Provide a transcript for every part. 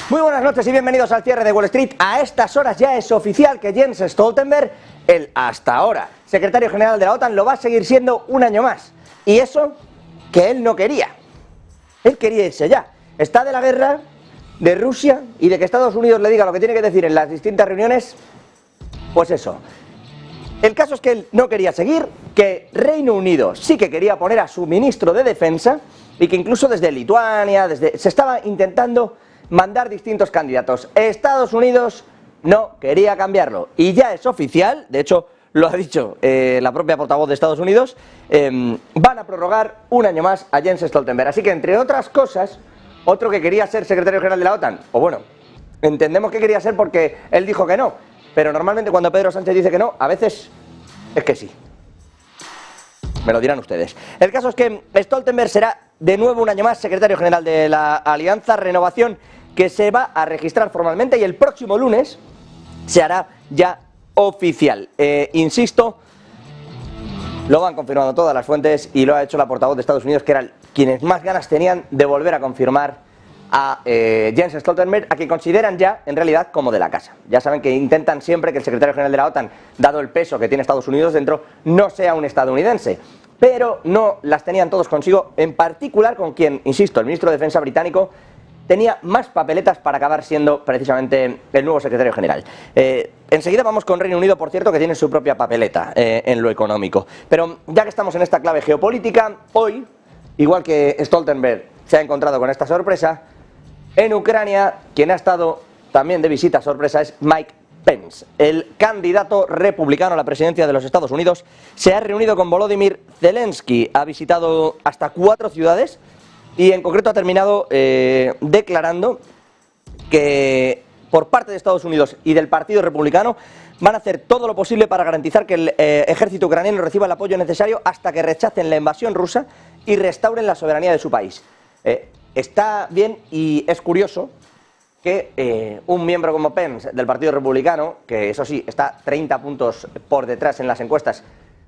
Muy buenas noches y bienvenidos al cierre de Wall Street. A estas horas ya es oficial que Jens Stoltenberg, el hasta ahora secretario general de la OTAN, lo va a seguir siendo un año más. Y eso que él no quería. Él quería irse ya. Está de la guerra de Rusia y de que Estados Unidos le diga lo que tiene que decir en las distintas reuniones. Pues eso. El caso es que él no quería seguir, que Reino Unido sí que quería poner a su ministro de defensa y que incluso desde Lituania, se estaba intentando mandar distintos candidatos. Estados Unidos no quería cambiarlo y ya es oficial, de hecho lo ha dicho la propia portavoz de Estados Unidos, van a prorrogar un año más a Jens Stoltenberg. Así que, entre otras cosas, otro que quería ser secretario general de la OTAN, o bueno, entendemos que quería ser porque él dijo que no, pero normalmente cuando Pedro Sánchez dice que no, a veces es que sí. Me lo dirán ustedes. El caso es que Stoltenberg será de nuevo un año más secretario general de la Alianza, renovación que se va a registrar formalmente y el próximo lunes se hará ya oficial. Insisto, lo van confirmando todas las fuentes y lo ha hecho la portavoz de Estados Unidos, que eran quienes más ganas tenían de volver a confirmar a Jens Stoltenberg, a quien consideran ya en realidad como de la casa. Ya saben que intentan siempre que el secretario general de la OTAN, dado el peso que tiene Estados Unidos dentro, no sea un estadounidense. Pero no las tenían todos consigo, en particular con quien, insisto, el ministro de Defensa británico tenía más papeletas para acabar siendo precisamente el nuevo secretario general. Enseguida vamos con Reino Unido, por cierto, que tiene su propia papeleta en lo económico. Pero ya que estamos en esta clave geopolítica, hoy, igual que Stoltenberg se ha encontrado con esta sorpresa, en Ucrania, quien ha estado también de visita sorpresa es Mike Pence. El candidato republicano a la presidencia de los Estados Unidos se ha reunido con Volodymyr Zelensky, ha visitado hasta 4 ciudades y en concreto ha terminado declarando que por parte de Estados Unidos y del Partido Republicano van a hacer todo lo posible para garantizar que el ejército ucraniano reciba el apoyo necesario hasta que rechacen la invasión rusa y restauren la soberanía de su país. Está bien y es curioso que un miembro como Pence del Partido Republicano, que eso sí está 30 puntos por detrás en las encuestas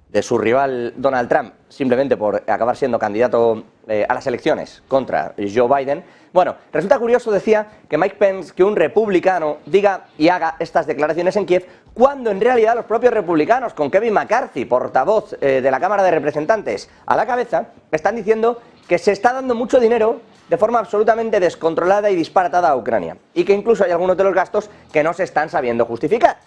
de su rival Donald Trump, simplemente por acabar siendo candidato a las elecciones contra Joe Biden, bueno, resulta curioso, decía, que Mike Pence, que un republicano, diga y haga estas declaraciones en Kiev, cuando en realidad los propios republicanos, con Kevin McCarthy, portavoz de la Cámara de Representantes, a la cabeza, están diciendo que se está dando mucho dinero de forma absolutamente descontrolada y disparatada a Ucrania, y que incluso hay algunos de los gastos que no se están sabiendo justificar.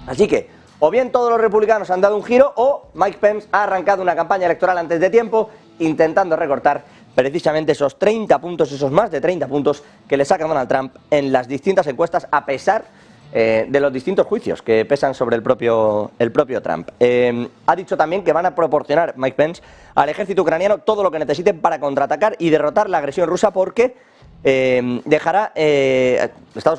Así que, o bien todos los republicanos han dado un giro, o Mike Pence ha arrancado una campaña electoral antes de tiempo, intentando recortar precisamente esos 30 puntos, esos más de 30 puntos que le saca Donald Trump en las distintas encuestas, a pesar de los distintos juicios que pesan sobre el propio Trump. Ha dicho también que van a proporcionar, Mike Pence, al ejército ucraniano todo lo que necesiten para contraatacar y derrotar la agresión rusa, porque Estados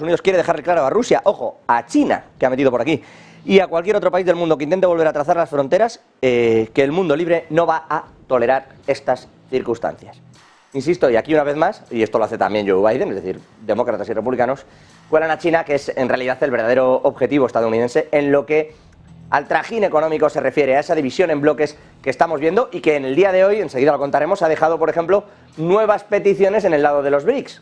Unidos quiere dejarle claro a Rusia, ojo, a China, que ha metido por aquí, y a cualquier otro país del mundo que intente volver a trazar las fronteras, que el mundo libre no va a tolerar estas circunstancias. Insisto, y aquí una vez más, y esto lo hace también Joe Biden, es decir, demócratas y republicanos, cuelan a China, que es en realidad el verdadero objetivo estadounidense en lo que al trajín económico se refiere, a esa división en bloques que estamos viendo y que en el día de hoy, enseguida lo contaremos, ha dejado, por ejemplo, nuevas peticiones en el lado de los BRICS,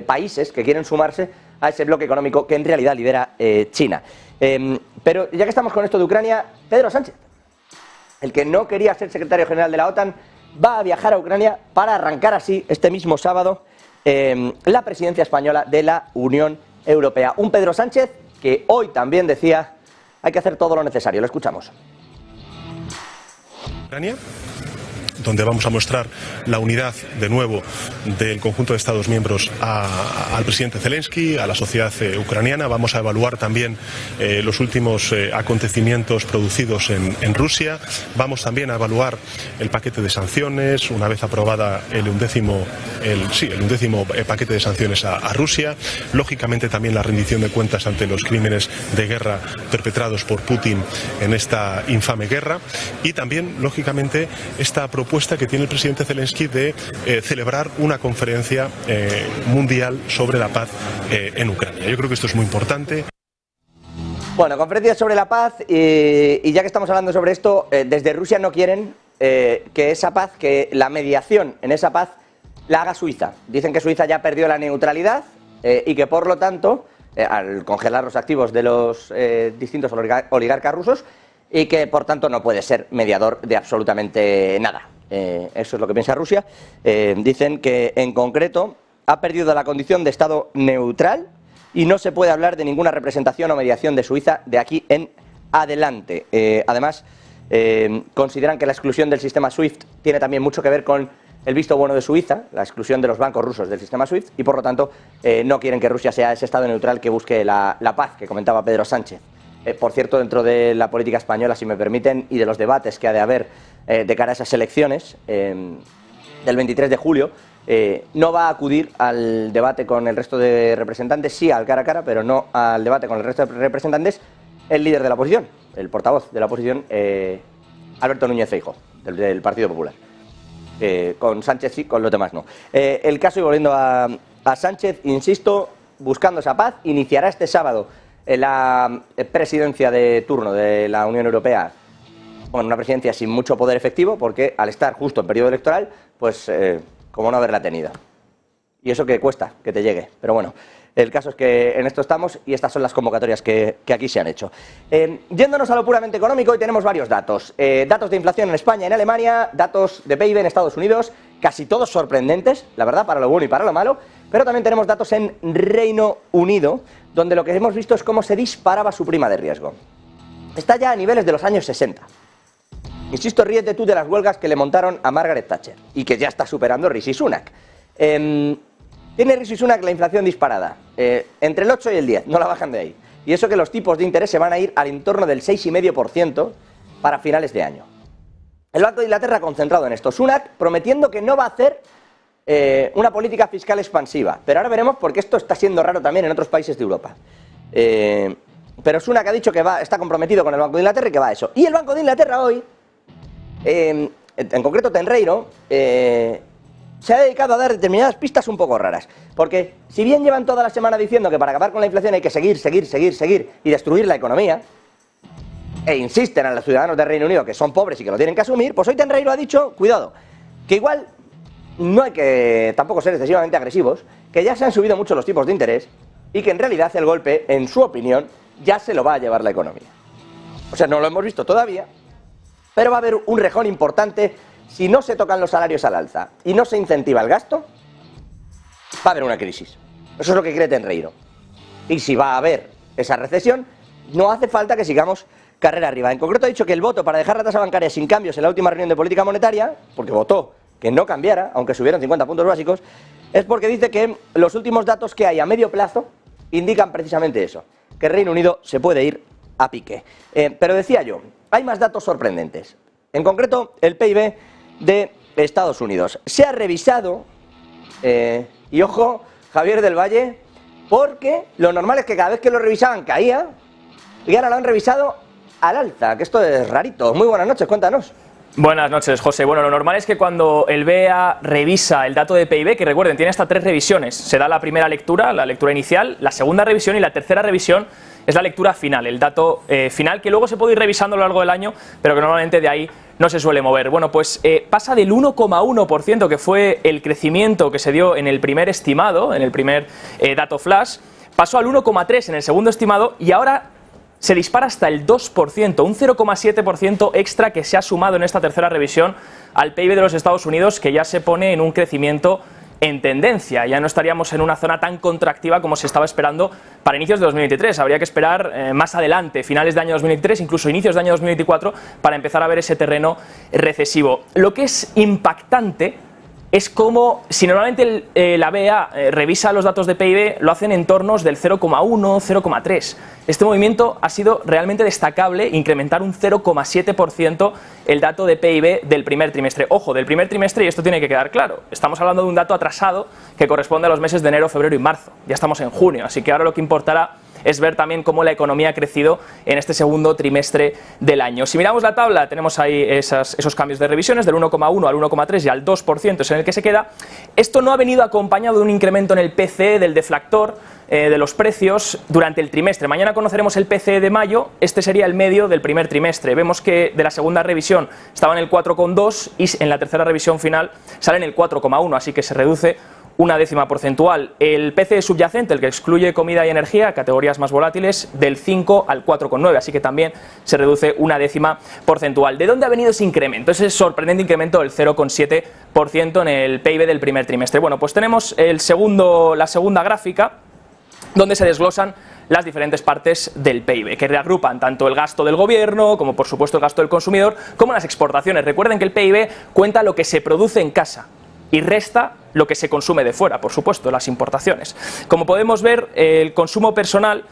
países que quieren sumarse a ese bloque económico que en realidad lidera China. Pero ya que estamos con esto de Ucrania, Pedro Sánchez, el que no quería ser secretario general de la OTAN, va a viajar a Ucrania para arrancar así este mismo sábado la presidencia española de la Unión Europea. Un Pedro Sánchez que hoy también decía: hay que hacer todo lo necesario. Lo escuchamos. Ucrania, donde vamos a mostrar la unidad de nuevo del conjunto de Estados miembros al presidente Zelensky, a la sociedad ucraniana. Vamos a evaluar también los últimos acontecimientos producidos en Rusia. Vamos también a evaluar el paquete de sanciones, una vez aprobada el undécimo paquete de sanciones a Rusia. Lógicamente también la rendición de cuentas ante los crímenes de guerra perpetrados por Putin en esta infame guerra. Y también, lógicamente, esta propuesta que tiene el presidente Zelensky de celebrar una conferencia mundial sobre la paz en Ucrania. Yo creo que esto es muy importante. Bueno, conferencia sobre la paz, y ya que estamos hablando sobre esto, desde Rusia no quieren que esa paz, que la mediación en esa paz la haga Suiza. Dicen que Suiza ya perdió la neutralidad y que por lo tanto, al congelar los activos de los distintos oligarcas rusos, y que por tanto no puede ser mediador de absolutamente nada. Eso es lo que piensa Rusia. Dicen que en concreto ha perdido la condición de Estado neutral y no se puede hablar de ninguna representación o mediación de Suiza de aquí en adelante. Además, consideran que la exclusión del sistema SWIFT tiene también mucho que ver con el visto bueno de Suiza, la exclusión de los bancos rusos del sistema SWIFT, y por lo tanto no quieren que Rusia sea ese Estado neutral que busque la paz que comentaba Pedro Sánchez. Por cierto, dentro de la política española, si me permiten, y de los debates que ha de haber de cara a esas elecciones del 23 de julio, no va a acudir al debate con el resto de representantes, sí al cara a cara, pero no al debate con el resto de representantes, el líder de la oposición, el portavoz de la oposición, Alberto Núñez Feijóo, del Partido Popular. Con Sánchez sí, con los demás no. El caso, y volviendo a Sánchez, insisto, buscando esa paz, iniciará este sábado la presidencia de turno de la Unión Europea, bueno, una presidencia sin mucho poder efectivo, porque al estar justo en periodo electoral, pues como no haberla tenido. Y eso que cuesta que te llegue, pero bueno, el caso es que en esto estamos y estas son las convocatorias que aquí se han hecho. Yéndonos a lo puramente económico, hoy tenemos varios datos. Datos de inflación en España y en Alemania, datos de PIB en Estados Unidos, casi todos sorprendentes, la verdad, para lo bueno y para lo malo, pero también tenemos datos en Reino Unido, donde lo que hemos visto es cómo se disparaba su prima de riesgo. Está ya a niveles de los años 60. Insisto, ríete tú de las huelgas que le montaron a Margaret Thatcher y que ya está superando Rishi Sunak. Tiene Rishi Sunak la inflación disparada, entre el 8 y el 10, no la bajan de ahí. Y eso que los tipos de interés se van a ir al entorno del 6,5% para finales de año. El Banco de Inglaterra ha concentrado en esto. Sunak prometiendo que no va a hacer una política fiscal expansiva. Pero ahora veremos porque esto está siendo raro también en otros países de Europa. Pero Sunak ha dicho que está comprometido con el Banco de Inglaterra y que va a eso. Y el Banco de Inglaterra hoy, en concreto Tenreiro, se ha dedicado a dar determinadas pistas un poco raras. Porque si bien llevan toda la semana diciendo que para acabar con la inflación hay que seguir y destruir la economía, e insisten a los ciudadanos del Reino Unido que son pobres y que lo tienen que asumir, pues hoy Tenreiro ha dicho, cuidado, que igual no hay que tampoco ser excesivamente agresivos, que ya se han subido mucho los tipos de interés y que en realidad el golpe, en su opinión, ya se lo va a llevar la economía. O sea, no lo hemos visto todavía, pero va a haber un rejón importante si no se tocan los salarios al alza y no se incentiva el gasto, va a haber una crisis. Eso es lo que cree Tenreiro. Y si va a haber esa recesión, no hace falta que sigamos carrera arriba. En concreto ha dicho que el voto para dejar la tasa bancaria sin cambios en la última reunión de política monetaria, porque votó que no cambiara, aunque subieron 50 puntos básicos, es porque dice que los últimos datos que hay a medio plazo indican precisamente eso, que el Reino Unido se puede ir a pique. Pero decía yo, hay más datos sorprendentes. En concreto, el PIB de Estados Unidos. Se ha revisado, y ojo, Javier del Valle, porque lo normal es que cada vez que lo revisaban caía, y ahora lo han revisado al alza, que esto es rarito. Muy buenas noches, cuéntanos. Buenas noches, José. Bueno, lo normal es que cuando el BEA revisa el dato de PIB, que recuerden, tiene hasta 3 revisiones, se da la primera lectura, la lectura inicial, la segunda revisión y la tercera revisión es la lectura final, el dato final, que luego se puede ir revisando a lo largo del año, pero que normalmente de ahí no se suele mover. Bueno, pues pasa del 1,1%, que fue el crecimiento que se dio en el primer estimado, en el primer dato flash, pasó al 1,3% en el segundo estimado y ahora se dispara hasta el 2%, un 0,7% extra que se ha sumado en esta tercera revisión al PIB de los Estados Unidos, que ya se pone en un crecimiento en tendencia. Ya no estaríamos en una zona tan contractiva como se estaba esperando para inicios de 2023. Habría que esperar más adelante, finales de año 2023, incluso inicios de año 2024, para empezar a ver ese terreno recesivo. Lo que es impactante es como, si normalmente la BEA revisa los datos de PIB, lo hacen en tornos del 0,1, 0,3. Este movimiento ha sido realmente destacable, incrementar un 0,7% el dato de PIB del primer trimestre. Ojo, del primer trimestre, y esto tiene que quedar claro, estamos hablando de un dato atrasado que corresponde a los meses de enero, febrero y marzo. Ya estamos en junio, así que ahora lo que importará es ver también cómo la economía ha crecido en este segundo trimestre del año. Si miramos la tabla, tenemos ahí esos cambios de revisiones del 1,1 al 1,3 y al 2% es en el que se queda. Esto no ha venido acompañado de un incremento en el PCE, del deflactor, de los precios durante el trimestre. Mañana conoceremos el PCE de mayo, este sería el medio del primer trimestre. Vemos que de la segunda revisión estaba en el 4,2 y en la tercera revisión final sale en el 4,1, así que se reduce una décima porcentual. El PCE subyacente, el que excluye comida y energía, categorías más volátiles, del 5 al 4,9, así que también se reduce una décima porcentual. ¿De dónde ha venido ese incremento? Ese sorprendente incremento del 0,7% en el PIB del primer trimestre. Bueno, pues tenemos la segunda gráfica, donde se desglosan las diferentes partes del PIB, que reagrupan tanto el gasto del gobierno, como por supuesto el gasto del consumidor, como las exportaciones. Recuerden que el PIB cuenta lo que se produce en casa y resta lo que se consume de fuera, por supuesto, las importaciones. Como podemos ver, el consumo personal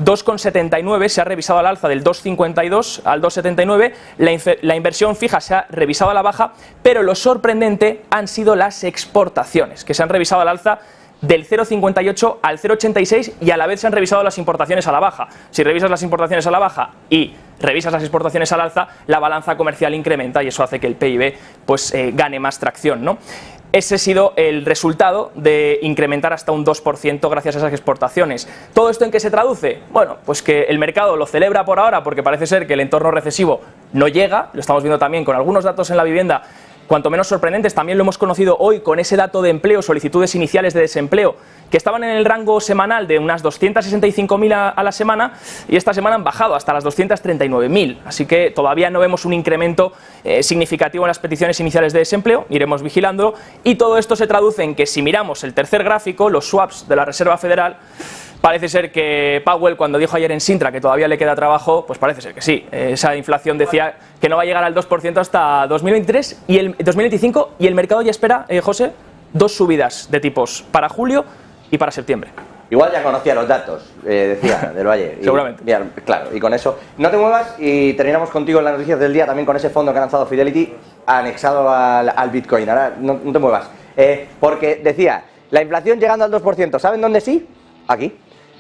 2,79 se ha revisado al alza del 2,52 al 2,79, la inversión fija se ha revisado a la baja, pero lo sorprendente han sido las exportaciones, que se han revisado al alza del 0,58 al 0,86 y a la vez se han revisado las importaciones a la baja. Si revisas las importaciones a la baja y revisas las exportaciones al alza, la balanza comercial incrementa y eso hace que el PIB pues, gane más tracción, ¿no? Ese ha sido el resultado de incrementar hasta un 2% gracias a esas exportaciones. ¿Todo esto en qué se traduce? Bueno, pues que el mercado lo celebra por ahora porque parece ser que el entorno recesivo no llega, lo estamos viendo también con algunos datos en la vivienda cuanto menos sorprendentes, también lo hemos conocido hoy con ese dato de empleo, solicitudes iniciales de desempleo, que estaban en el rango semanal de unas 265.000 a la semana y esta semana han bajado hasta las 239.000, así que todavía no vemos un incremento significativo en las peticiones iniciales de desempleo, iremos vigilándolo y todo esto se traduce en que si miramos el tercer gráfico, los swaps de la Reserva Federal, parece ser que Powell, cuando dijo ayer en Sintra que todavía le queda trabajo, pues parece ser que sí. Esa inflación decía que no va a llegar al 2% hasta 2023 y el 2025 y el mercado ya espera, José, 2 subidas de tipos para julio y para septiembre. Igual ya conocía los datos, decía del Valle. Seguramente. Bien, claro, y con eso no te muevas y terminamos contigo en las noticias del día también con ese fondo que ha lanzado Fidelity anexado al Bitcoin. Ahora no te muevas, porque decía, la inflación llegando al 2%, ¿saben dónde sí? Aquí.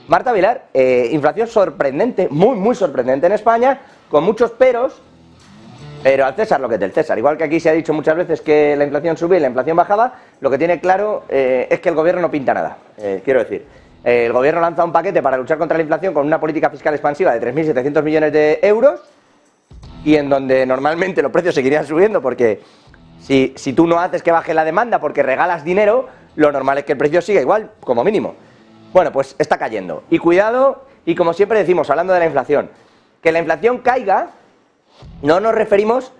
Marta Vilar, inflación sorprendente, muy sorprendente en España, con muchos peros, pero al César lo que es del César. Igual que aquí se ha dicho muchas veces que la inflación subía y la inflación bajaba, lo que tiene claro es que el gobierno no pinta nada, quiero decir. El gobierno lanza un paquete para luchar contra la inflación con una política fiscal expansiva de 3.700 millones de euros y en donde normalmente los precios seguirían subiendo porque si tú no haces que baje la demanda porque regalas dinero, lo normal es que el precio siga igual, como mínimo. Bueno, pues está cayendo. Y cuidado, y como siempre decimos, hablando de la inflación, que la inflación caiga, no nos referimos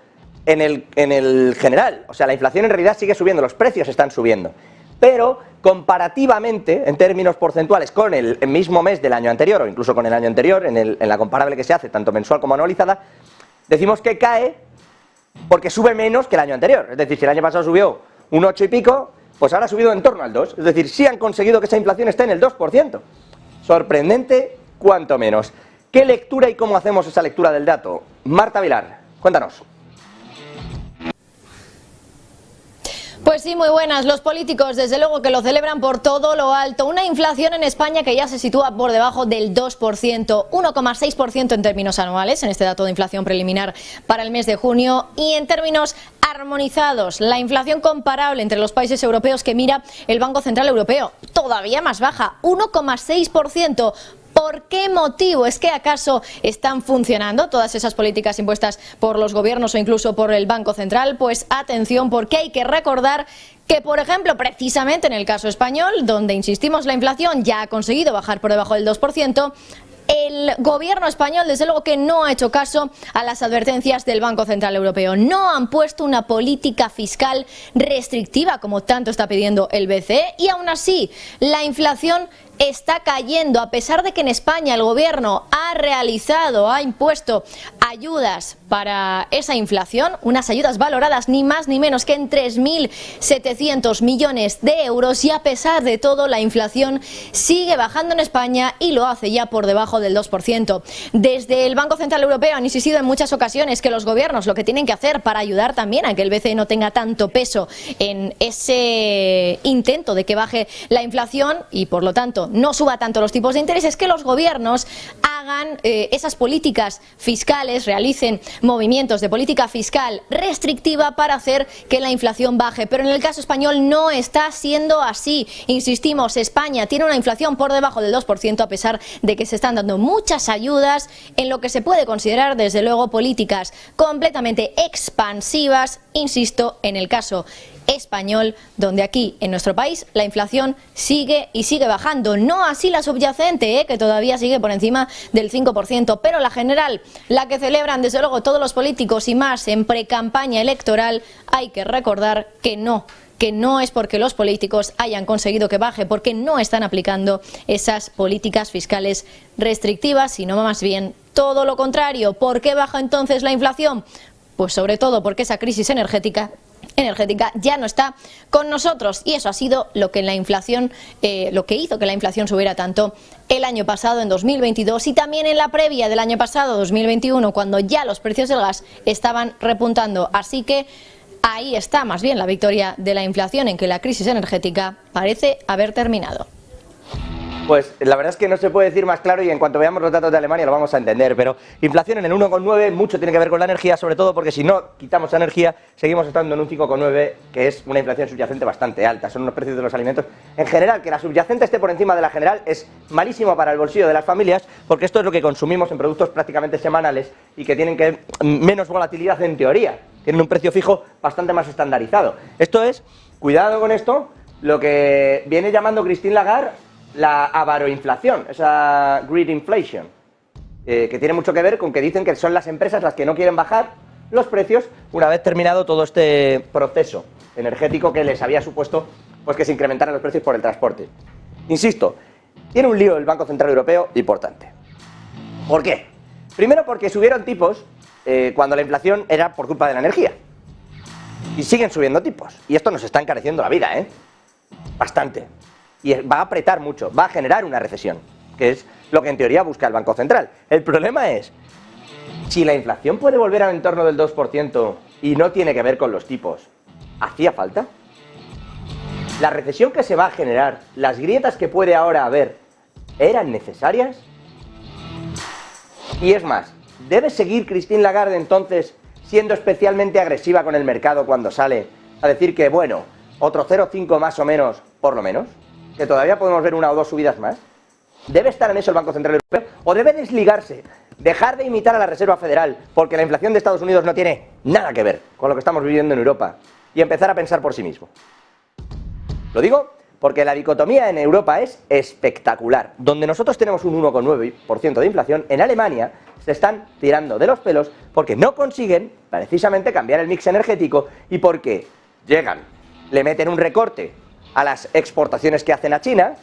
en el general. O sea, la inflación en realidad sigue subiendo, los precios están subiendo. Pero comparativamente, en términos porcentuales, con el mismo mes del año anterior, o incluso con el año anterior, en la comparable que se hace, tanto mensual como anualizada, decimos que cae porque sube menos que el año anterior. Es decir, si el año pasado subió un 8 y pico, pues ahora ha subido en torno al 2, es decir, sí han conseguido que esa inflación esté en el 2%. Sorprendente, cuanto menos. ¿Qué lectura y cómo hacemos esa lectura del dato? Marta Vilar, cuéntanos. Pues sí, muy buenas. Los políticos, desde luego que lo celebran por todo lo alto. Una inflación en España que ya se sitúa por debajo del 2%, 1,6% en términos anuales, en este dato de inflación preliminar para el mes de junio, y en términos armonizados, la inflación comparable entre los países europeos que mira el Banco Central Europeo, todavía más baja, 1,6%. ¿Por qué motivo? ¿Es que acaso están funcionando todas esas políticas impuestas por los gobiernos o incluso por el Banco Central? Pues atención, porque hay que recordar que, por ejemplo, precisamente en el caso español, donde insistimos la inflación ya ha conseguido bajar por debajo del 2%, el gobierno español desde luego que no ha hecho caso a las advertencias del Banco Central Europeo. No han puesto una política fiscal restrictiva como tanto está pidiendo el BCE y aún así la inflación está cayendo, a pesar de que en España el gobierno ha impuesto ayudas para esa inflación, unas ayudas valoradas ni más ni menos que en 3.700 millones de euros, y a pesar de todo la inflación sigue bajando en España y lo hace ya por debajo del 2%. Desde el Banco Central Europeo han insistido en muchas ocasiones que los gobiernos lo que tienen que hacer para ayudar también a que el BCE no tenga tanto peso en ese intento de que baje la inflación y por lo tanto no suba tanto los tipos de interés, es que los gobiernos hagan esas políticas fiscales, realicen movimientos de política fiscal restrictiva para hacer que la inflación baje. Pero en el caso español no está siendo así. Insistimos, España tiene una inflación por debajo del 2% a pesar de que se están dando muchas ayudas en lo que se puede considerar desde luego políticas completamente expansivas, insisto, en el caso español, donde aquí en nuestro país la inflación sigue y sigue bajando. No así la subyacente, que todavía sigue por encima del 5%, pero la general, la que celebran desde luego todos los políticos y más en precampaña electoral, hay que recordar que no es porque los políticos hayan conseguido que baje, porque no están aplicando esas políticas fiscales restrictivas, sino más bien todo lo contrario. ¿Por qué baja entonces la inflación? Pues sobre todo porque esa crisis energética ya no está con nosotros, y eso ha sido lo que hizo que la inflación subiera tanto el año pasado, en 2022, y también en la previa del año pasado, 2021, cuando ya los precios del gas estaban repuntando. Así que ahí está más bien la victoria de la inflación, en que la crisis energética parece haber terminado. Pues la verdad es que no se puede decir más claro, y en cuanto veamos los datos de Alemania lo vamos a entender, pero inflación en el 1,9, mucho tiene que ver con la energía, sobre todo porque si no quitamos energía seguimos estando en un 5,9, que es una inflación subyacente bastante alta. Son unos precios de los alimentos. En general, que la subyacente esté por encima de la general es malísimo para el bolsillo de las familias, porque esto es lo que consumimos en productos prácticamente semanales y que tienen menos volatilidad en teoría, tienen un precio fijo bastante más estandarizado. Esto es, cuidado con esto, lo que viene llamando Christine Lagarde la avaroinflación, esa greed inflation, que tiene mucho que ver con que dicen que son las empresas las que no quieren bajar los precios una vez terminado todo este proceso energético que les había supuesto pues que se incrementaran los precios por el transporte. Insisto, tiene un lío el Banco Central Europeo importante. ¿Por qué? Primero porque subieron tipos cuando la inflación era por culpa de la energía. Y siguen subiendo tipos. Y esto nos está encareciendo la vida, bastante. Y va a apretar mucho, va a generar una recesión, que es lo que en teoría busca el Banco Central. El problema es, si la inflación puede volver al entorno del 2% y no tiene que ver con los tipos, ¿hacía falta? La recesión que se va a generar, las grietas que puede ahora haber, ¿eran necesarias? Y es más, ¿debe seguir Christine Lagarde entonces siendo especialmente agresiva con el mercado cuando sale a decir que, bueno, otro 0,5 más o menos, por lo menos? ¿Que todavía podemos ver una o dos subidas más? ¿Debe estar en eso el Banco Central Europeo? ¿O debe desligarse, dejar de imitar a la Reserva Federal, porque la inflación de Estados Unidos no tiene nada que ver con lo que estamos viviendo en Europa, y empezar a pensar por sí mismo? Lo digo porque la dicotomía en Europa es espectacular. Donde nosotros tenemos un 1,9% de inflación, en Alemania se están tirando de los pelos porque no consiguen precisamente cambiar el mix energético, y porque llegan, le meten un recorte a las exportaciones que hacen a China.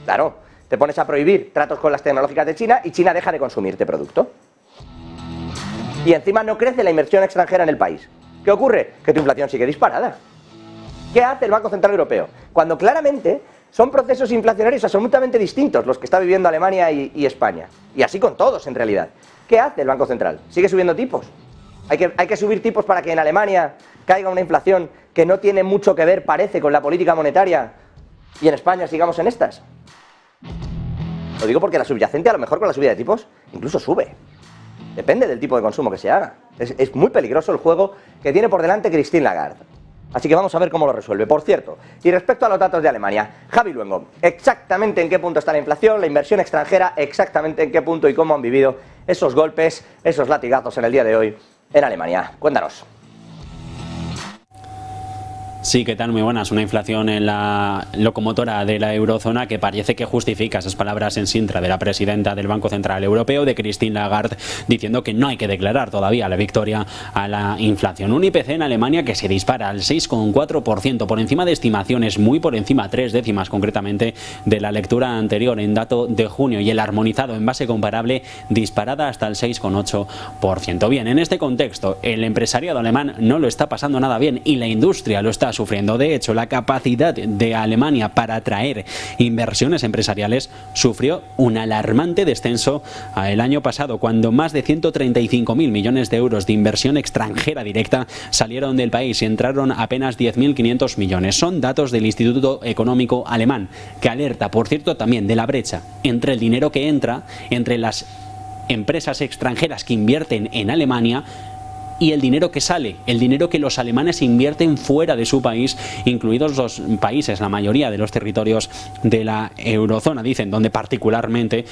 Claro, te pones a prohibir tratos con las tecnológicas de China y China deja de consumirte producto. Y encima no crece la inversión extranjera en el país. ¿Qué ocurre? Que tu inflación sigue disparada. ¿Qué hace el Banco Central Europeo? Cuando claramente son procesos inflacionarios absolutamente distintos los que está viviendo Alemania y España. Y así con todos, en realidad. ¿Qué hace el Banco Central? ¿Sigue subiendo tipos? Hay que subir tipos para que en Alemania caiga una inflación que no tiene mucho que ver, parece, con la política monetaria, y en España sigamos en estas. Lo digo porque la subyacente, a lo mejor con la subida de tipos, incluso sube. Depende del tipo de consumo que se haga. Es muy peligroso el juego que tiene por delante Christine Lagarde. Así que vamos a ver cómo lo resuelve. Por cierto, y respecto a los datos de Alemania, Javi Luengo, exactamente en qué punto está la inflación, la inversión extranjera, exactamente en qué punto y cómo han vivido esos golpes, esos latigazos en el día de hoy en Alemania. Cuéntanos. Sí, ¿qué tal? Muy buenas. Una inflación en la locomotora de la eurozona que parece que justifica esas palabras en Sintra de la presidenta del Banco Central Europeo, de Christine Lagarde, diciendo que no hay que declarar todavía la victoria a la inflación. Un IPC en Alemania que se dispara al 6,4%, por encima de estimaciones, muy por encima, 3 décimas concretamente, de la lectura anterior en dato de junio, y el armonizado en base comparable disparada hasta el 6,8%. Bien, en este contexto, el empresariado alemán no lo está pasando nada bien y la industria lo está sufriendo. De hecho, la capacidad de Alemania para atraer inversiones empresariales sufrió un alarmante descenso el año pasado, cuando más de 135.000 millones de euros de inversión extranjera directa salieron del país y entraron apenas 10.500 millones. Son datos del Instituto Económico Alemán, que alerta, por cierto, también de la brecha entre el dinero que entra, entre las empresas extranjeras que invierten en Alemania, y el dinero que sale, el dinero que los alemanes invierten fuera de su país, incluidos los países, la mayoría de los territorios de la eurozona, dicen, donde particularmente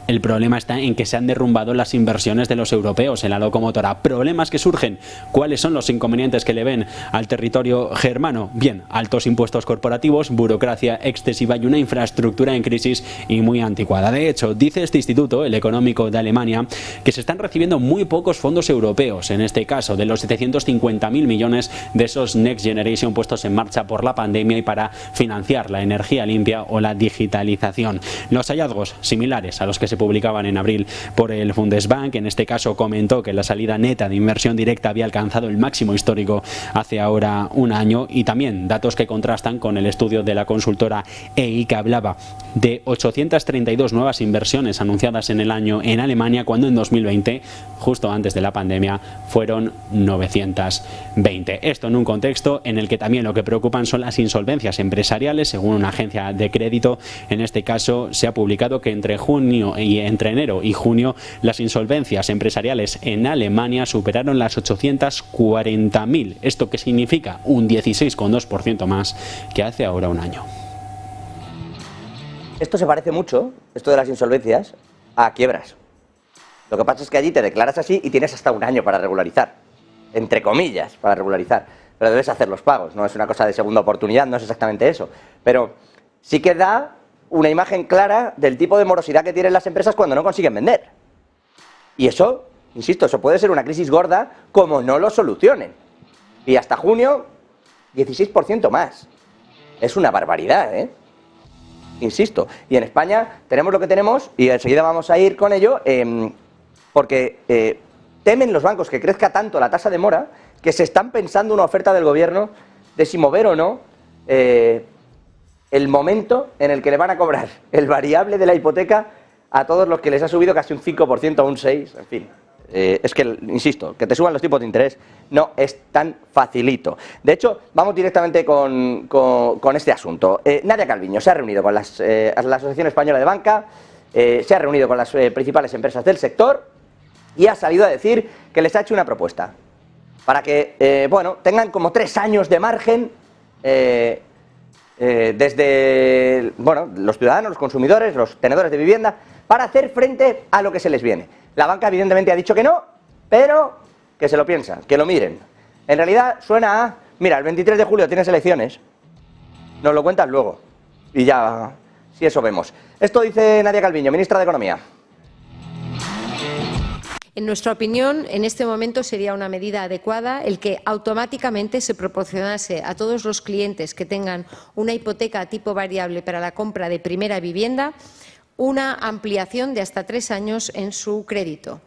El problema está en que se han derrumbado las inversiones de los europeos en la locomotora. ¿Problemas que surgen? ¿Cuáles son los inconvenientes que le ven al territorio germano? Bien, altos impuestos corporativos, burocracia excesiva y una infraestructura en crisis y muy anticuada. De hecho, dice este instituto, el económico de Alemania, que se están recibiendo muy pocos fondos europeos. En este caso, de los 750.000 millones de esos Next Generation puestos en marcha por la pandemia y para financiar la energía limpia o la digitalización. Los hallazgos similares a los que se publicaban en abril por el Bundesbank, en este caso comentó que la salida neta de inversión directa había alcanzado el máximo histórico hace ahora un año, y también datos que contrastan con el estudio de la consultora EY, que hablaba de 832 nuevas inversiones anunciadas en el año en Alemania, cuando en 2020, justo antes de la pandemia, fueron 920. Esto en un contexto en el que también lo que preocupan son las insolvencias empresariales. Según una agencia de crédito, en este caso se ha publicado que entre enero y junio las insolvencias empresariales en Alemania superaron las 840.000. ¿Esto qué significa? Un 16,2% más que hace ahora un año. Esto se parece mucho, esto de las insolvencias, a quiebras. Lo que pasa es que allí te declaras así y tienes hasta un año para regularizar, entre comillas, para regularizar. Pero debes hacer los pagos, no es una cosa de segunda oportunidad, no es exactamente eso. Pero sí que da una imagen clara del tipo de morosidad que tienen las empresas cuando no consiguen vender. Y eso, insisto, eso puede ser una crisis gorda como no lo solucionen. Y hasta junio, 16% más. Es una barbaridad, ¿eh? Insisto. Y en España tenemos lo que tenemos, y enseguida vamos a ir con ello, porque temen los bancos que crezca tanto la tasa de mora que se están pensando una oferta del gobierno de si mover o no el momento en el que le van a cobrar el variable de la hipoteca a todos los que les ha subido casi un 5% o un 6%, en fin. Es que, insisto, que te suban los tipos de interés no es tan facilito. De hecho, vamos directamente con este asunto. Nadia Calviño se ha reunido con la Asociación Española de Banca, se ha reunido con las principales empresas del sector y ha salido a decir que les ha hecho una propuesta para que, bueno, tengan como 3 años de margen desde, bueno, los ciudadanos, los consumidores, los tenedores de vivienda, para hacer frente a lo que se les viene. La banca evidentemente ha dicho que no, pero que se lo piensan, que lo miren. En realidad suena a, mira, el 23 de julio tienes elecciones, nos lo cuentas luego y ya, si eso vemos. Esto dice Nadia Calviño, ministra de Economía. En nuestra opinión, en este momento sería una medida adecuada el que automáticamente se proporcionase a todos los clientes que tengan una hipoteca a tipo variable para la compra de primera vivienda una ampliación de hasta 3 años en su crédito.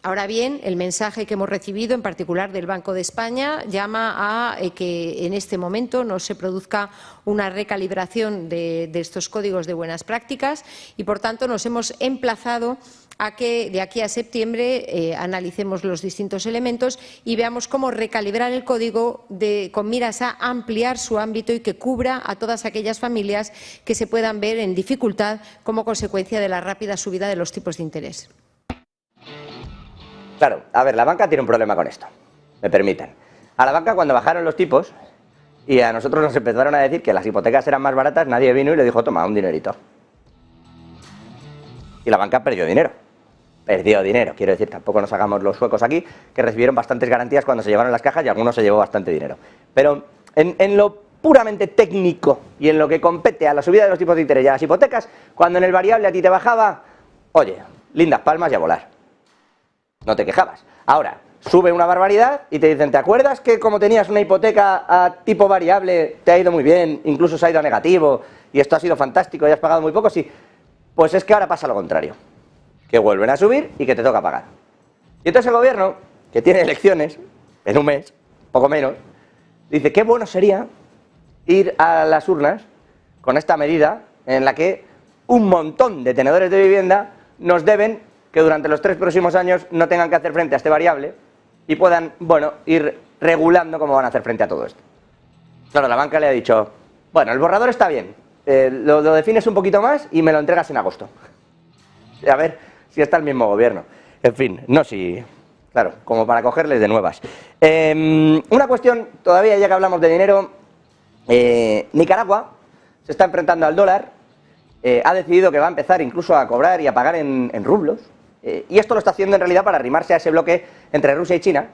Ahora bien, el mensaje que hemos recibido, en particular del Banco de España, llama a que en este momento no se produzca una recalibración de estos códigos de buenas prácticas y, por tanto, nos hemos emplazado a que de aquí a septiembre analicemos los distintos elementos y veamos cómo recalibrar el código con miras a ampliar su ámbito y que cubra a todas aquellas familias que se puedan ver en dificultad como consecuencia de la rápida subida de los tipos de interés. Claro, a ver, la banca tiene un problema con esto, me permiten. A la banca, cuando bajaron los tipos y a nosotros nos empezaron a decir que las hipotecas eran más baratas, nadie vino y le dijo, toma, un dinerito. Y la banca perdió dinero. Perdió dinero, quiero decir, tampoco nos hagamos los suecos aquí, que recibieron bastantes garantías cuando se llevaron las cajas y algunos se llevó bastante dinero. Pero en lo puramente técnico y en lo que compete a la subida de los tipos de interés y a las hipotecas, cuando en el variable a ti te bajaba, oye, lindas palmas y a volar. No te quejabas. Ahora, sube una barbaridad y te dicen, ¿te acuerdas que como tenías una hipoteca a tipo variable te ha ido muy bien, incluso se ha ido a negativo y esto ha sido fantástico y has pagado muy poco? Sí, pues es que ahora pasa lo contrario, que vuelven a subir y que te toca pagar. Y entonces el gobierno, que tiene elecciones en un mes, poco menos, dice, qué bueno sería ir a las urnas con esta medida en la que un montón de tenedores de vivienda nos deben que durante los 3 próximos años no tengan que hacer frente a este variable y puedan, bueno, ir regulando cómo van a hacer frente a todo esto. Claro, la banca le ha dicho, bueno, el borrador está bien, lo defines un poquito más y me lo entregas en agosto. A ver si está el mismo gobierno. En fin, no si... Claro, como para cogerles de nuevas. Una cuestión, todavía ya que hablamos de dinero, Nicaragua se está enfrentando al dólar ha decidido que va a empezar incluso a cobrar y a pagar en rublos. Y esto lo está haciendo en realidad para arrimarse a ese bloque entre Rusia y China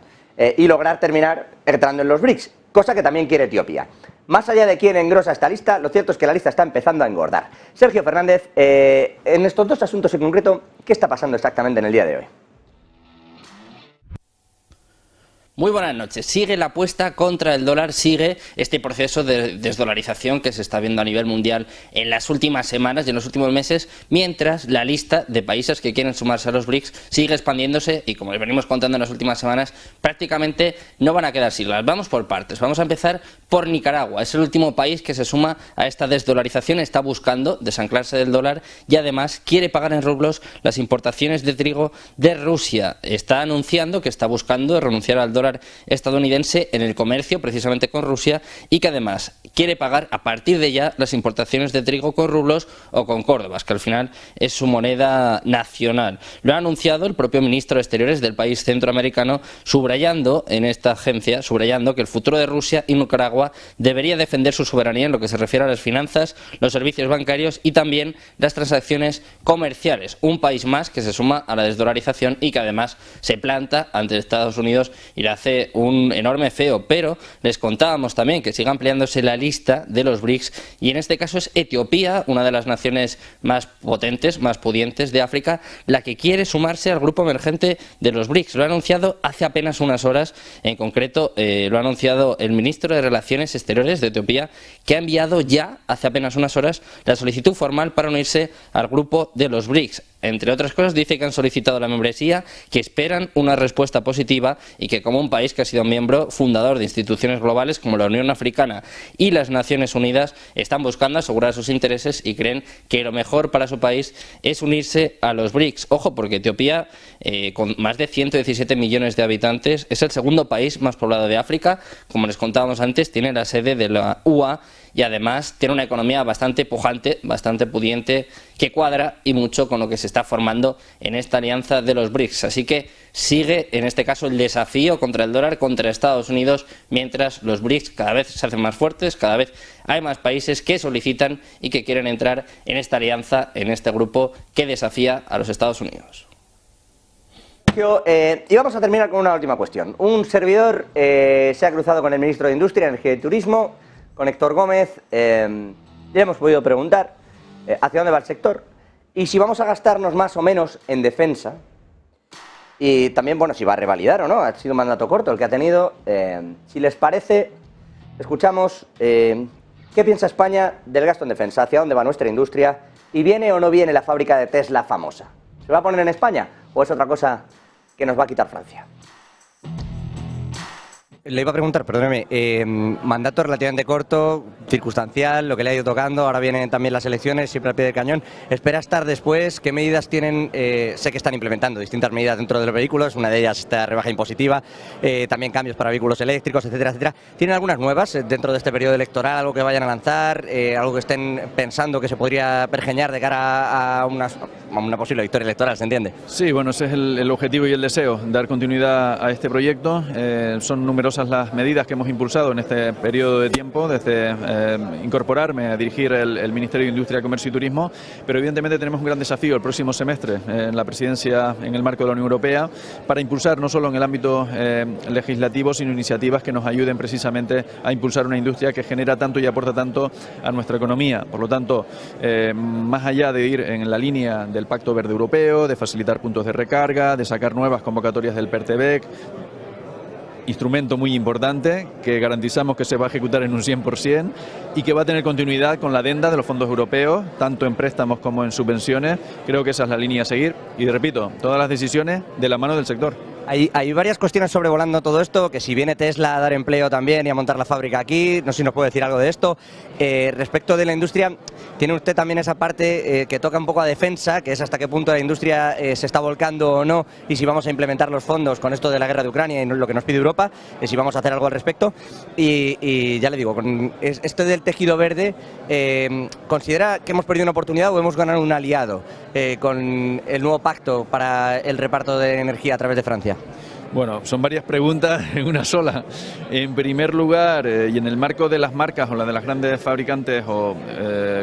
y lograr terminar entrando en los BRICS, cosa que también quiere Etiopía. Más allá de quién engrosa esta lista, lo cierto es que la lista está empezando a engordar. Sergio Fernández, en estos dos asuntos en concreto, ¿qué está pasando exactamente en el día de hoy? Muy buenas noches. Sigue la apuesta contra el dólar, sigue este proceso de desdolarización que se está viendo a nivel mundial en las últimas semanas y en los últimos meses, mientras la lista de países que quieren sumarse a los BRICS sigue expandiéndose y, como les venimos contando en las últimas semanas, prácticamente no van a quedar siglas. Vamos por partes. Vamos a empezar por Nicaragua. Es el último país que se suma a esta desdolarización, está buscando desanclarse del dólar y además quiere pagar en rublos las importaciones de trigo de Rusia. Está anunciando que está buscando renunciar al dólar estadounidense en el comercio precisamente con Rusia y que además quiere pagar a partir de ya las importaciones de trigo con rublos o con córdobas, que al final es su moneda nacional. Lo ha anunciado el propio ministro de Exteriores del país centroamericano, subrayando en esta agencia, subrayando que el futuro de Rusia y Nicaragua debería defender su soberanía en lo que se refiere a las finanzas, los servicios bancarios y también las transacciones comerciales. Un país más que se suma a la desdolarización y que además se planta ante Estados Unidos y le hace un enorme feo, pero les contábamos también que sigue ampliándose la lista de los BRICS y en este caso es Etiopía, una de las naciones más potentes, más pudientes de África, la que quiere sumarse al grupo emergente de los BRICS. Lo ha anunciado hace apenas unas horas, en concreto lo ha anunciado el ministro de Relaciones Exteriores de Etiopía, que ha enviado ya hace apenas unas horas la solicitud formal para unirse al grupo de los BRICS. Entre otras cosas, dice que han solicitado la membresía, que esperan una respuesta positiva y que como un país que ha sido miembro fundador de instituciones globales como la Unión Africana y las Naciones Unidas, están buscando asegurar sus intereses y creen que lo mejor para su país es unirse a los BRICS. Ojo, porque Etiopía, con más de 117 millones de habitantes, es el segundo país más poblado de África. Como les contábamos antes, tiene la sede de la UA y además tiene una economía bastante pujante, bastante pudiente, que cuadra y mucho con lo que se está formando en esta alianza de los BRICS. Así que sigue en este caso el desafío contra el dólar, contra Estados Unidos, mientras los BRICS cada vez se hacen más fuertes, cada vez hay más países que solicitan y que quieren entrar en esta alianza, en este grupo que desafía a los Estados Unidos. Y vamos a terminar con una última cuestión. Un servidor se ha cruzado con el ministro de Industria, Energía y Turismo, con Héctor Gómez. Le hemos podido preguntar hacia dónde va el sector y si vamos a gastarnos más o menos en defensa y también, bueno, si va a revalidar o no. Ha sido un mandato corto el que ha tenido. Si les parece, escuchamos qué piensa España del gasto en defensa, hacia dónde va nuestra industria y viene o no viene la fábrica de Tesla famosa. ¿Se va a poner en España o es otra cosa que nos va a quitar Francia? Le iba a preguntar, perdóneme, mandato relativamente corto, circunstancial, lo que le ha ido tocando, ahora vienen también las elecciones, siempre al pie del cañón. ¿Espera estar después? ¿Qué medidas tienen? Sé que están implementando distintas medidas dentro de los vehículos, una de ellas esta rebaja impositiva, también cambios para vehículos eléctricos, etcétera, etcétera. ¿Tienen algunas nuevas dentro de este periodo electoral, algo que vayan a lanzar, algo que estén pensando que se podría pergeñar de cara a una posible victoria electoral, se entiende? Sí, bueno, ese es el objetivo y el deseo, dar continuidad a este proyecto. Son numerosas las medidas que hemos impulsado en este periodo de tiempo, desde incorporarme a dirigir el Ministerio de Industria, Comercio y Turismo, pero evidentemente tenemos un gran desafío el próximo semestre en la presidencia en el marco de la Unión Europea para impulsar no solo en el ámbito legislativo, sino iniciativas que nos ayuden precisamente a impulsar una industria que genera tanto y aporta tanto a nuestra economía. Por lo tanto, más allá de ir en la línea del Pacto Verde Europeo, de facilitar puntos de recarga, de sacar nuevas convocatorias del PERTEBEC, instrumento muy importante que garantizamos que se va a ejecutar en un 100% y que va a tener continuidad con la adenda de los fondos europeos, tanto en préstamos como en subvenciones. Creo que esa es la línea a seguir y, repito, todas las decisiones de la mano del sector. Hay varias cuestiones sobrevolando todo esto, que si viene Tesla a dar empleo también y a montar la fábrica aquí, no sé si nos puede decir algo de esto. Respecto de la industria, tiene usted también esa parte que toca un poco a defensa, que es hasta qué punto la industria se está volcando o no, y si vamos a implementar los fondos con esto de la guerra de Ucrania y lo que nos pide Europa, si vamos a hacer algo al respecto. Y ya le digo, con esto del tejido verde, ¿considera que hemos perdido una oportunidad o hemos ganado un aliado con el nuevo pacto para el reparto de energía a través de Francia? Bueno, son varias preguntas en una sola. En primer lugar, y en el marco de las marcas o la de las grandes fabricantes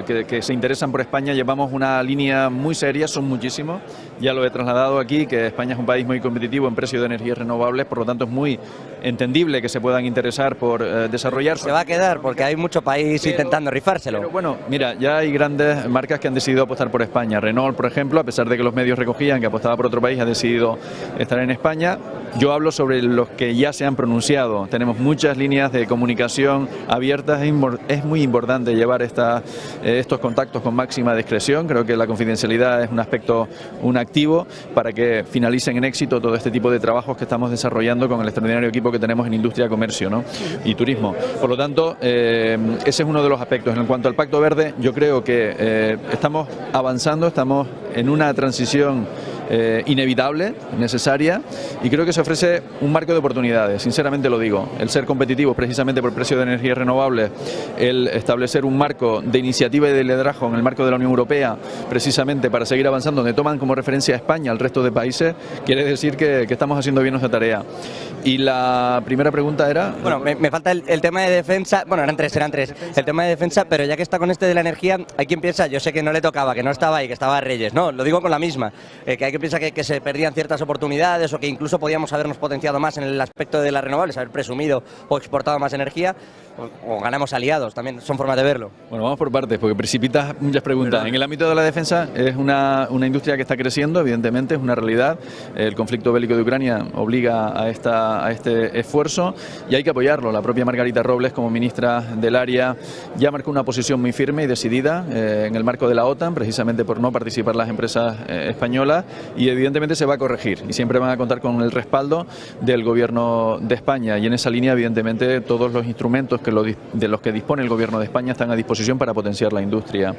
que se interesan por España, llevamos una línea muy seria, son muchísimos. Ya lo he trasladado aquí, que España es un país muy competitivo en precio de energías renovables, por lo tanto es muy entendible que se puedan interesar por desarrollar. Se va a quedar porque hay mucho país intentando rifárselo. Pero bueno, mira, ya hay grandes marcas que han decidido apostar por España. Renault, por ejemplo, a pesar de que los medios recogían que apostaba por otro país, ha decidido estar en España. Yo hablo sobre los que ya se han pronunciado. Tenemos muchas líneas de comunicación abiertas. Es muy importante llevar estos contactos con máxima discreción. Creo que la confidencialidad es un aspecto, un activo para que finalicen en éxito todo este tipo de trabajos que estamos desarrollando con el extraordinario equipo que tenemos en industria, comercio, ¿no? Y turismo. Por lo tanto, ese es uno de los aspectos. En cuanto al Pacto Verde, yo creo que estamos avanzando, estamos en una transición inevitable, necesaria, y creo que se ofrece un marco de oportunidades, sinceramente lo digo. El ser competitivos precisamente por el precio de energías renovables, el establecer un marco de iniciativa y de liderazgo en el marco de la Unión Europea, precisamente para seguir avanzando, donde toman como referencia a España, al resto de países, quiere decir que estamos haciendo bien nuestra tarea. Y la primera pregunta era... Bueno, me falta el tema de defensa, bueno, eran tres, el tema de defensa, pero ya que está con este de la energía, hay quien piensa, yo sé que no le tocaba, que no estaba ahí, que estaba Reyes, no, lo digo con la misma, que hay quien piensa que se perdían ciertas oportunidades o que incluso podíamos habernos potenciado más en el aspecto de las renovables, haber presumido o exportado más energía, o ganamos aliados, también son formas de verlo. Bueno, vamos por partes, porque precipitas muchas preguntas. En el ámbito de la defensa es una industria que está creciendo, evidentemente, es una realidad. El conflicto bélico de Ucrania obliga a este esfuerzo y hay que apoyarlo. La propia Margarita Robles, como ministra del área, ya marcó una posición muy firme y decidida en el marco de la OTAN, precisamente por no participar las empresas españolas, y evidentemente se va a corregir y siempre van a contar con el respaldo del Gobierno de España, y en esa línea evidentemente todos los instrumentos de los que dispone el Gobierno de España están a disposición para potenciar la industria.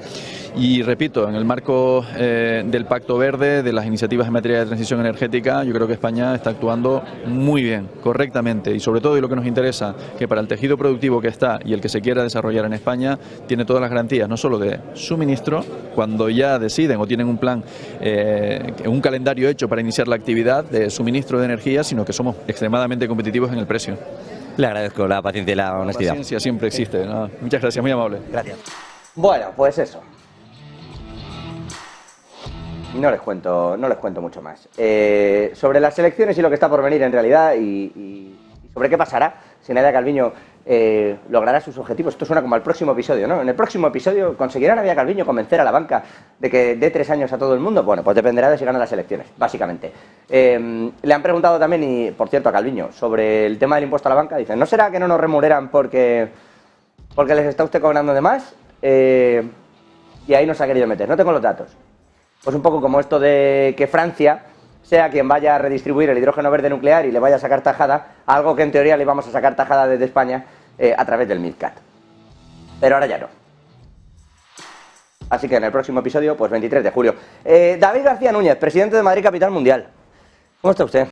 Y repito, en el marco del Pacto Verde, de las iniciativas en materia de transición energética, yo creo que España está actuando muy bien, correctamente, y sobre todo, y lo que nos interesa, que para el tejido productivo que está y el que se quiera desarrollar en España, tiene todas las garantías, no solo de suministro, cuando ya deciden o tienen un plan, un calendario hecho para iniciar la actividad de suministro de energía, sino que somos extremadamente competitivos en el precio. Le agradezco la paciencia y la honestidad. La paciencia siempre existe, ¿no? Muchas gracias, muy amable. Gracias. Bueno, pues eso. No les cuento mucho más. Sobre las elecciones y lo que está por venir en realidad y sobre qué pasará si Nadia Calviño logrará sus objetivos. Esto suena como al próximo episodio, ¿no? En el próximo episodio, ¿conseguirá Nadia Calviño convencer a la banca de que dé 3 años a todo el mundo? Bueno, pues dependerá de si gana las elecciones, básicamente. Le han preguntado también, y por cierto, a Calviño, sobre el tema del impuesto a la banca. Dicen, ¿no será que no nos remuneran porque les está usted cobrando de más? Y ahí nos ha querido meter. No tengo los datos. Pues un poco como esto de que Francia sea quien vaya a redistribuir el hidrógeno verde nuclear y le vaya a sacar tajada, algo que en teoría le íbamos a sacar tajada desde España a través del MidCat. Pero ahora ya no. Así que en el próximo episodio, pues 23 de julio. David García Núñez, presidente de Madrid Capital Mundial. ¿Cómo está usted?